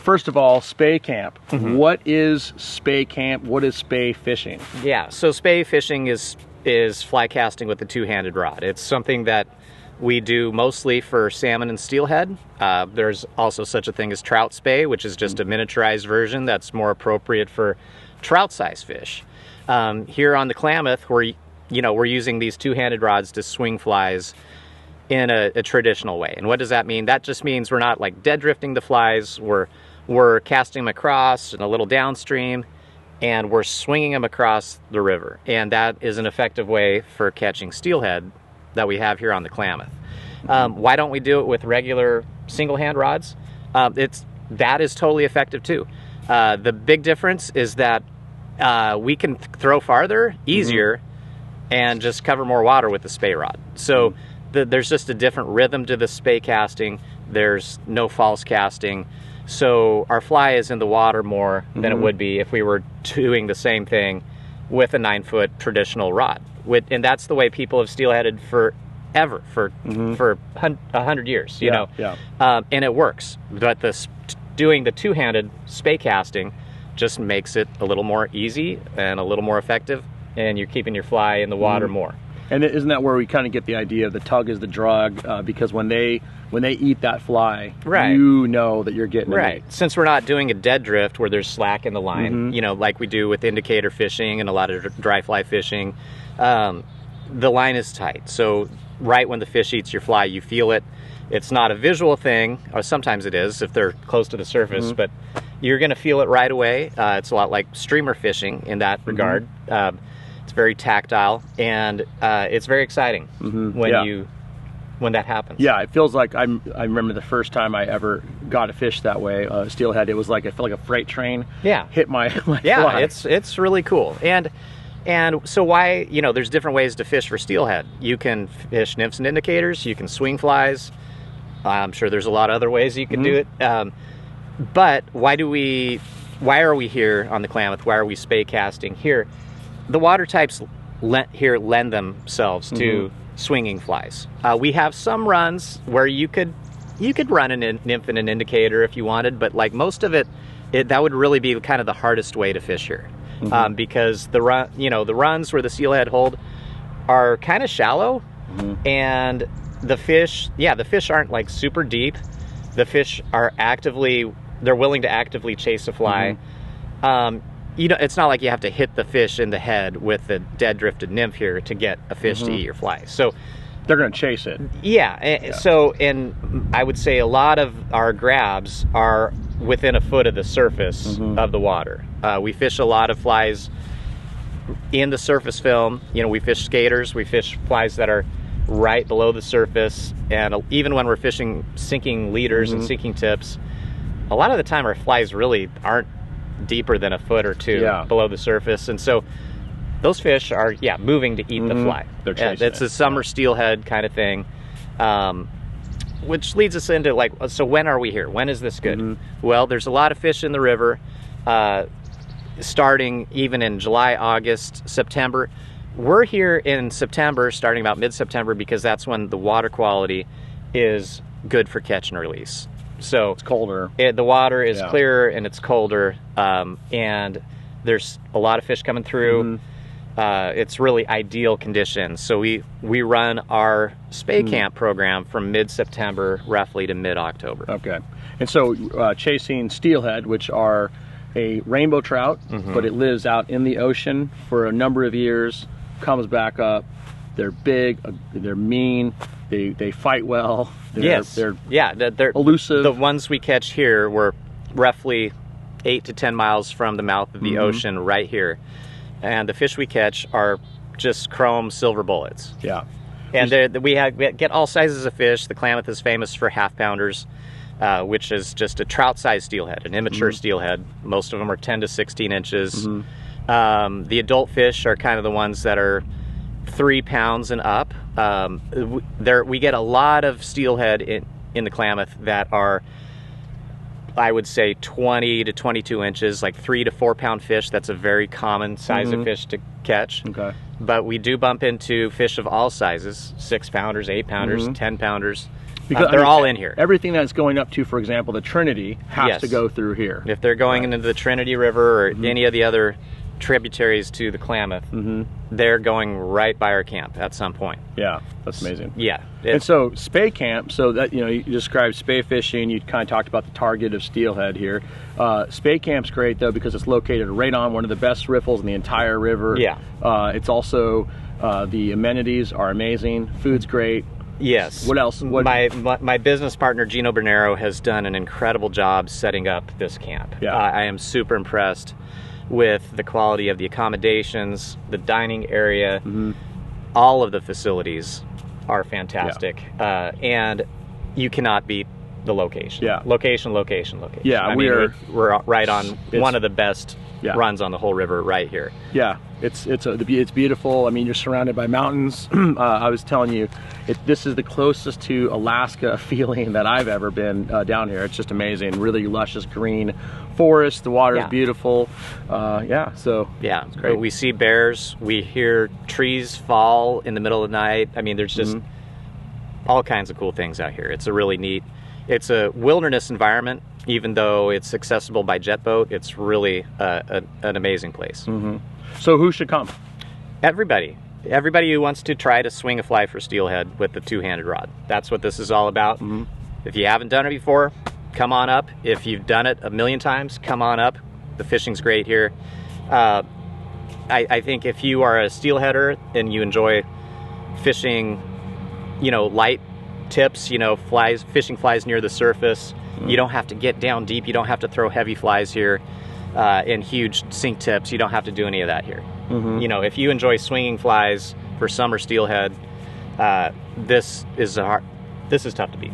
First of all, Spey Camp. What is Spey Camp? What is Spey fishing? Yeah, so Spey fishing is fly casting with a two-handed rod. It's something that we do mostly for salmon and steelhead. There's also such a thing as trout Spey, which is just a miniaturized version that's more appropriate for trout-sized fish. Here on the Klamath, we're using these two-handed rods to swing flies in a traditional way. And what does that mean? That just means we're not like dead drifting the flies. We're casting them across and a little downstream, and we're swinging them across the river. And that is an effective way for catching steelhead that we have here on the Klamath. Why don't we do it with regular single-hand rods? That is totally effective too. The big difference is that we can throw farther, easier, and just cover more water with the Spey rod. So there's just a different rhythm to the Spey casting. There's no false casting. So our fly is in the water more than it would be if we were doing the same thing with a 9-foot traditional rod. And that's the way people have steelheaded forever, for 100 years, you know. Yeah. And it works. But doing the two-handed Spey casting just makes it a little more easy and a little more effective, and you're keeping your fly in the water more. And isn't that where we kind of get the idea of the tug is the drug? Because when they eat that fly, you know that you're getting it. Since we're not doing a dead drift where there's slack in the line, you know, like we do with indicator fishing and a lot of dry fly fishing, the line is tight. So right when the fish eats your fly, you feel it. It's not a visual thing, or sometimes it is if they're close to the surface, but you're going to feel it right away. It's a lot like streamer fishing in that regard. It's very tactile, and it's very exciting when that happens. Yeah, it feels like I remember the first time I ever got a fish that way, steelhead. It was like I felt like a freight train. Hit my fly. It's really cool. And so why, you know, there's different ways to fish for steelhead. You can fish nymphs and indicators. You can swing flies. I'm sure there's a lot of other ways you can do it. But why are we here on the Klamath? Why are we Spey casting here? The water types here lend themselves to swinging flies. We have some runs where you could run a nymph and an indicator if you wanted, but like most of it that would really be kind of the hardest way to fish here, because the runs where the steelhead hold are kind of shallow, and the fish aren't like super deep. The fish are they're willing to actively chase a fly. You know, it's not like you have to hit the fish in the head with a dead drifted nymph here to get a fish to eat your fly. So they're going to chase it. So, and I would say a lot of our grabs are within a foot of the surface of the water. We fish a lot of flies in the surface film. You know, we fish skaters, we fish flies that are right below the surface, and even when we're fishing sinking leaders and sinking tips, a lot of the time our flies really aren't deeper than a foot or two below the surface, and so those fish are moving to eat the fly. They're chasing it's a summer steelhead kind of thing, which leads us into like, so when are we here? When is this good? Well, there's a lot of fish in the river, starting even in July, August, September. We're here in September, starting about mid-September, because that's when the water quality is good for catch and release. So it's colder. The water is clearer and it's colder, and there's a lot of fish coming through. It's really ideal conditions. So we run our Spey Camp program from mid-September roughly to mid-October. Okay. And so chasing steelhead, which are a rainbow trout, but it lives out in the ocean for a number of years, comes back up. They're big, they're mean, they fight well. They're elusive. The ones we catch here were roughly 8 to 10 miles from the mouth of the ocean right here. And the fish we catch are just chrome silver bullets. Yeah. And we get all sizes of fish. The Klamath is famous for half-pounders, which is just a trout-sized steelhead, an immature steelhead. Most of them are 10 to 16 inches. The adult fish are kind of the ones that are 3 pounds and up. We get a lot of steelhead in the Klamath that are, I would say, 20 to 22 inches, like 3 to 4 pound fish. That's a very common size of fish to catch. Okay. But we do bump into fish of all sizes, 6 pounders, 8 pounders, 10 pounders. Because they're all in here. Everything that's going up to, for example, the Trinity has to go through here. If they're going into the Trinity River or any of the other tributaries to the Klamath, they're going right by our camp at some point. Yeah, that's amazing. Yeah. And so Spey Camp, so that, you know, you described spey fishing, you kind of talked about the target of steelhead here. Spey Camp's great though because it's located right on one of the best riffles in the entire river. Yeah. It's also, the amenities are amazing, food's great. Yes. What else? My business partner, Gino Bernero, has done an incredible job setting up this camp. Yeah. I am super impressed with the quality of the accommodations, the dining area. All of the facilities are fantastic. And you cannot beat the location. Yeah. Location. Yeah, I mean, we're right on one of the best runs on the whole river right here. Yeah, it's beautiful. I mean, you're surrounded by mountains. I was telling you, this is the closest to Alaska feeling that I've ever been down here. It's just amazing. Really luscious green forest. The water is beautiful. So it's great. We see bears. We hear trees fall in the middle of the night. I mean, there's just all kinds of cool things out here. It's a really neat. It's a wilderness environment. Even though it's accessible by jet boat, it's really an amazing place. So who should come? Everybody who wants to try to swing a fly for steelhead with the two-handed rod. That's what this is all about. If you haven't done it before, come on up. If you've done it a million times, come on up. The fishing's great here. I think if you are a steelheader and you enjoy fishing, you know, light tips, you know, fishing flies near the surface, you don't have to get down deep. You don't have to throw heavy flies here and huge sink tips. You don't have to do any of that here. You know, if you enjoy swinging flies for summer steelhead, this is tough to beat.